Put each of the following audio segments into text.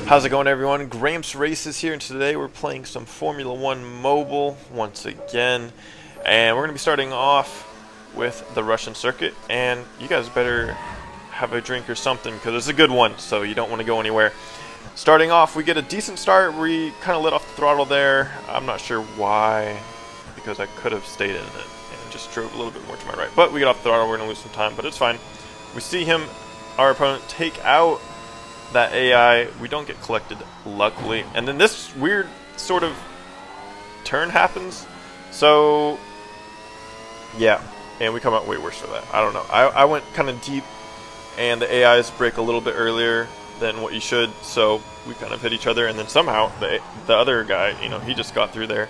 How's it going, everyone? Gramps Races here, and today we're playing some Formula 1 Mobile once again. And we're going to be starting off with the Russian circuit, and you guys better have a drink or something because it's a good one, so you don't want to go anywhere. Starting off, we get a decent start. We kind of let off the throttle there. I'm not sure why, because I could have stayed in it and just drove a little bit more to my right. But we get off the throttle, we're going to lose some time, but it's fine. We see him, our opponent, take out that AI. We don't get collected, luckily, and then this weird sort of turn happens, so yeah, and we come out way worse for that. I don't know, I went kind of deep, and the AIs break a little bit earlier than what you should, so we kind of hit each other, and then somehow the other guy, you know, he just got through there,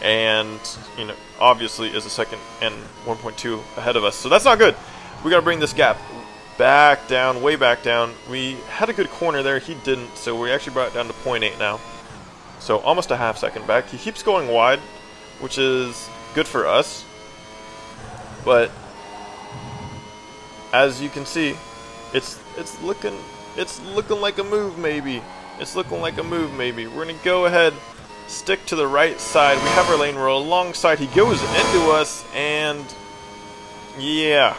and, you know, obviously is a second and 1.2 ahead of us, so that's not good. We gotta bring this gap back down, way back down. We had a good corner there, he didn't, so we actually brought it down to 0.8 now. So almost a half second back. He keeps going wide, which is good for us. But as you can see, it's looking like a move maybe. It's looking like a move maybe. We're gonna go ahead, stick to the right side. We have our lane, we're alongside. He goes into us, and yeah,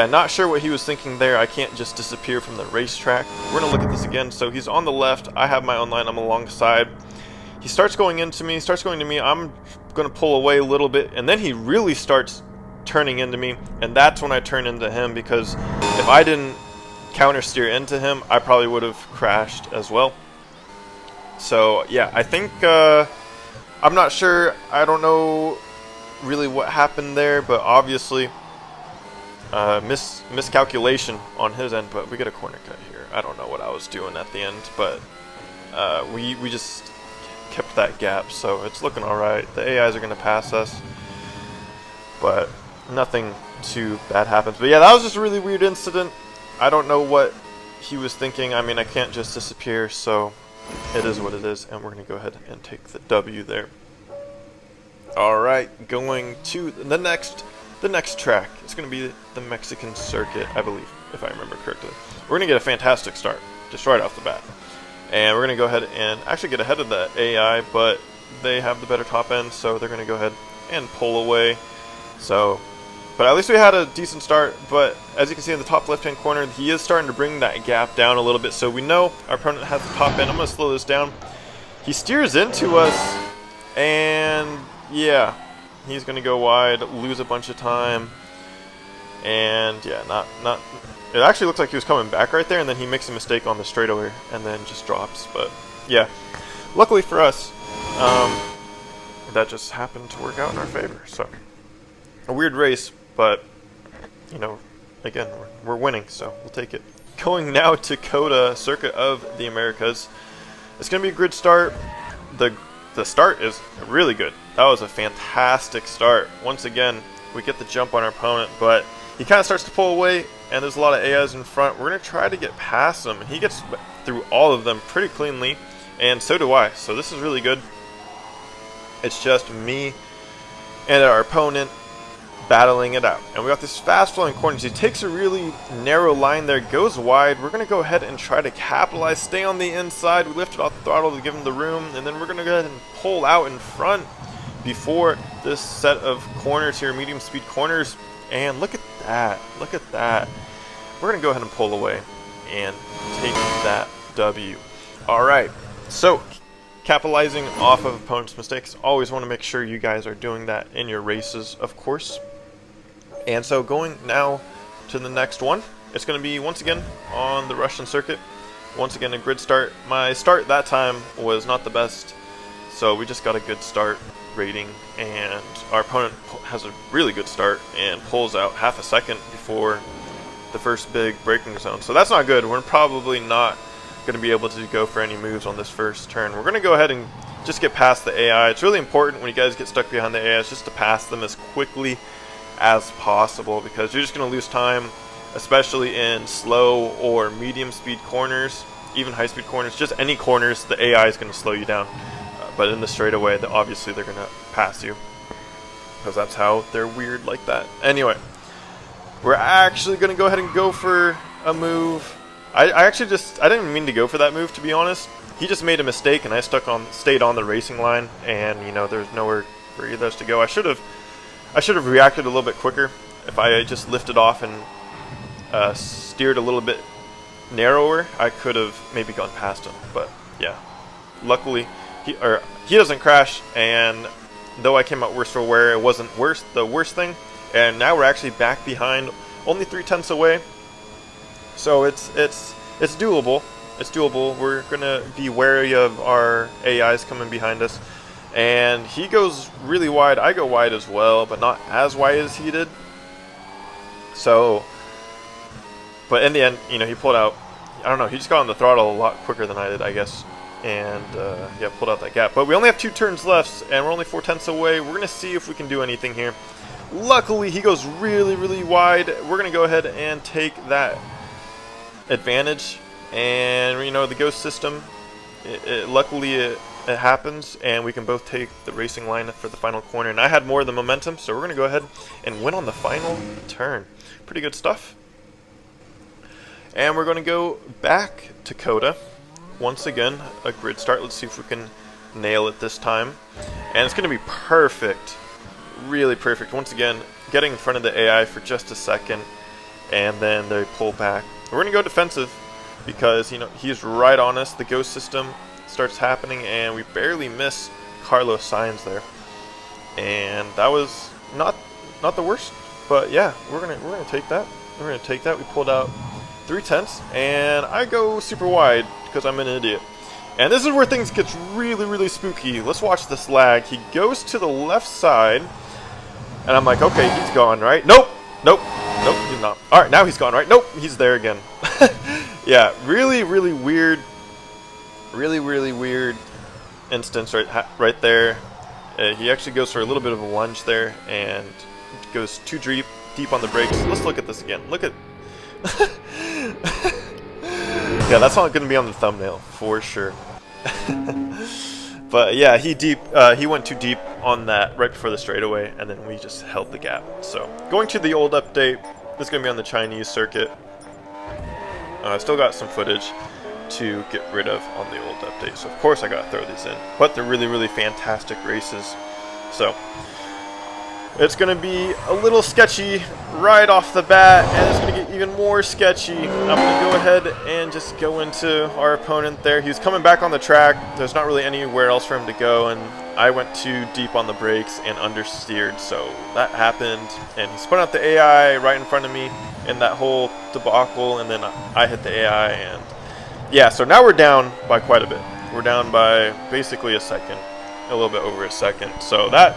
not sure what he was thinking there. I can't just disappear from the racetrack. We're going to look at this again. So he's on the left. I have my own line. I'm alongside. He starts going into me. Starts going to me. I'm going to pull away a little bit. And then he really starts turning into me. And that's when I turn into him, because if I didn't counter steer into him, I probably would have crashed as well. So, yeah, I think, I'm not sure. I don't know really what happened there, but obviously miscalculation on his end, but we get a corner cut here. I don't know what I was doing at the end, but we just kept that gap, so it's looking alright. The AIs are going to pass us, but nothing too bad happens. But yeah, that was just a really weird incident. I don't know what he was thinking. I mean, I can't just disappear, so it is what it is, and we're going to go ahead and take the W there. Alright, going to the next track. It's going to be the Mexican circuit, I believe, if I remember correctly. We're going to get a fantastic start, just right off the bat. And we're going to go ahead and actually get ahead of the AI, but they have the better top end, so they're going to go ahead and pull away. So, but at least we had a decent start, but as you can see in the top left-hand corner, he is starting to bring that gap down a little bit, so we know our opponent has the top end. I'm going to slow this down. He steers into us, and yeah, he's going to go wide, lose a bunch of time, and yeah, not. It actually looks like he was coming back right there, and then he makes a mistake on the straightaway, and then just drops. But yeah, luckily for us, that just happened to work out in our favor. So a weird race, but you know, again, we're winning, so we'll take it. Going now to Cota, circuit of the Americas. It's going to be a good start. The start is really good. That was a fantastic start. Once again, we get the jump on our opponent, but he kind of starts to pull away, and there's a lot of AIs in front. We're going to try to get past him, and he gets through all of them pretty cleanly, and so do I. So this is really good. It's just me and our opponent battling it out. And we got this fast-flowing corners. He takes a really narrow line there, goes wide. We're going to go ahead and try to capitalize, stay on the inside. We lifted off the throttle to give him the room, and then we're going to go ahead and pull out in front before this set of corners here, medium speed corners. And look at that. Look at that. We're going to go ahead and pull away and take that W. Alright, so capitalizing off of opponent's mistakes. Always want to make sure you guys are doing that in your races, of course. And so going now to the next one, it's going to be once again on the Russian circuit. Once again a grid start. My start that time was not the best, so we just got a good start rating, and our opponent has a really good start and pulls out half a second before the first big braking zone. So that's not good. We're probably not going to be able to go for any moves on this first turn. We're going to go ahead and just get past the AI. It's really important when you guys get stuck behind the AIs just to pass them as quickly as possible, because you're just going to lose time, especially in slow or medium speed corners, even high speed corners, just any corners. The AI is going to slow you down, but in the straightaway, obviously they're going to pass you, because that's how they're weird like that. Anyway, we're actually going to go ahead and go for a move. I actually I didn't mean to go for that move, to be honest. He just made a mistake, and I stayed on the racing line, and you know there's nowhere for either of us to go. I should have reacted a little bit quicker if I just lifted off and steered a little bit narrower. I could have maybe gone past him, but yeah. Luckily, he doesn't crash, and though I came out worse for wear, it wasn't the worst thing. And now we're actually back behind, only 3/10 away. So it's doable. It's doable. We're gonna be wary of our AIs coming behind us. And he goes really wide. I go wide as well, but not as wide as he did. So, but in the end, you know, he pulled out. I don't know. He just got on the throttle a lot quicker than I did, I guess. And yeah, pulled out that gap. But we only have 2 turns left, and we're only 4/10 away. We're gonna see if we can do anything here. Luckily, he goes really, really wide. We're gonna go ahead and take that advantage. And you know, the ghost system, luckily it happens, and we can both take the racing line for the final corner. And I had more of the momentum, so we're going to go ahead and win on the final turn. Pretty good stuff. And we're going to go back to Cota. Once again, a grid start. Let's see if we can nail it this time. And it's going to be perfect. Really perfect. Once again, getting in front of the AI for just a second, and then they pull back. We're going to go defensive, because you know he's right on us. The ghost system starts happening, and we barely miss Carlos Sainz there, and that was not the worst. But yeah, we're gonna take that. We're gonna take that. We pulled out 3/10, and I go super wide because I'm an idiot. And this is where things gets really, really spooky. Let's watch this lag. He goes to the left side, and I'm like, okay, he's gone, right? Nope, nope, nope, he's not. All right, now he's gone, right? Nope, he's there again. Yeah, really, really weird instance right there. He actually goes for a little bit of a lunge there and goes too deep on the brakes. Let's look at this again. Look at... Yeah, that's not going to be on the thumbnail for sure. But yeah, he went too deep on that right before the straightaway, and then we just held the gap. So going to the old update, this is going to be on the Chinese circuit. I still got some footage to get rid of on the old update, so of course I gotta throw these in. But they're really, really fantastic races. So it's gonna be a little sketchy right off the bat, and it's gonna get even more sketchy. I'm gonna go ahead and just go into our opponent there. He was coming back on the track. There's not really anywhere else for him to go, and I went too deep on the brakes and understeered, so that happened. And he spun out the AI right in front of me in that whole debacle, and then I hit the AI, and yeah, so now we're down by quite a bit. We're down by basically a second, a little bit over a second. So that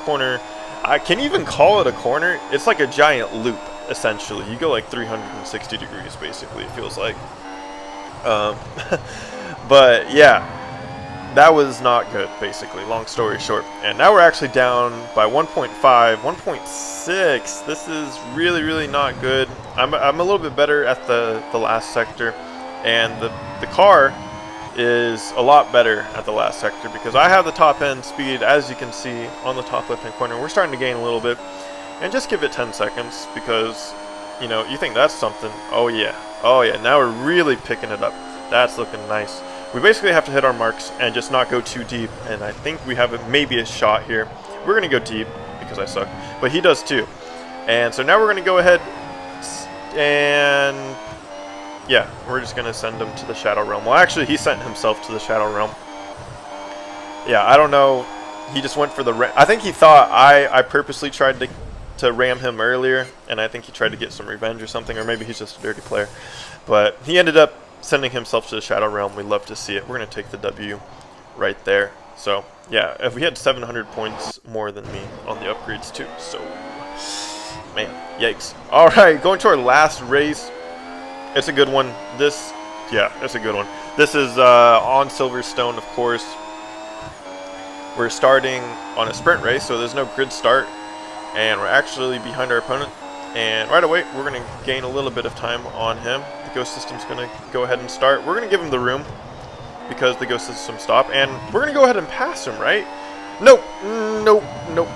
corner, I can't even call it a corner. It's like a giant loop, essentially. You go like 360 degrees, basically, it feels like. But yeah, that was not good, basically, long story short. And now we're actually down by 1.5, 1.6. This is really, really not good. I'm a little bit better at the last sector, and the car is a lot better at the last sector because I have the top end speed, as you can see on the top left hand corner. We're starting to gain a little bit, and just give it 10 seconds because, you know, you think that's something. Oh yeah, now we're really picking it up. That's looking nice. We basically have to hit our marks and just not go too deep, and I think we have maybe a shot here. We're going to go deep because I suck, but he does too. And so now we're going to go ahead and, yeah, we're just going to send him to the Shadow Realm. Well, actually, he sent himself to the Shadow Realm. Yeah, I don't know. He just went for the ram. I think he thought I purposely tried to ram him earlier, and I think he tried to get some revenge or something, or maybe he's just a dirty player. But he ended up sending himself to the Shadow Realm. We love to see it. We're going to take the W right there. So, yeah, if we had 700 points more than me on the upgrades too. So, man, yikes. All right, going to our last race. It's a good one. It's a good one. This is on Silverstone, of course. We're starting on a sprint race, so there's no grid start, and we're actually behind our opponent. And right away, we're going to gain a little bit of time on him. The ghost system's going to go ahead and start. We're going to give him the room because the ghost system stopped, and we're going to go ahead and pass him, right? Nope, nope, nope.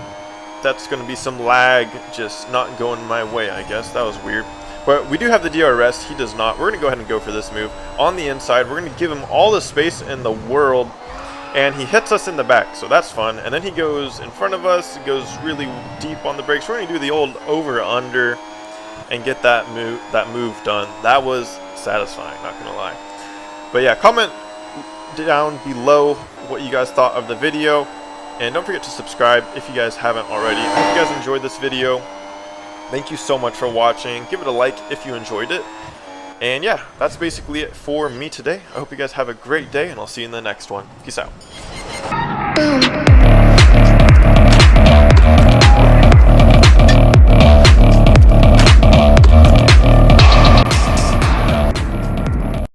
That's going to be some lag, just not going my way, I guess. That was weird. But we do have the DRS, he does not. We're going to go ahead and go for this move. On the inside, we're going to give him all the space in the world, and he hits us in the back, so that's fun. And then he goes in front of us, goes really deep on the brakes. We're going to do the old over-under and get that move done. That was satisfying, not going to lie. But yeah, comment down below what you guys thought of the video, and don't forget to subscribe if you guys haven't already. I hope you guys enjoyed this video. Thank you so much for watching. Give it a like if you enjoyed it. And yeah, that's basically it for me today. I hope you guys have a great day, and I'll see you in the next one. Peace out.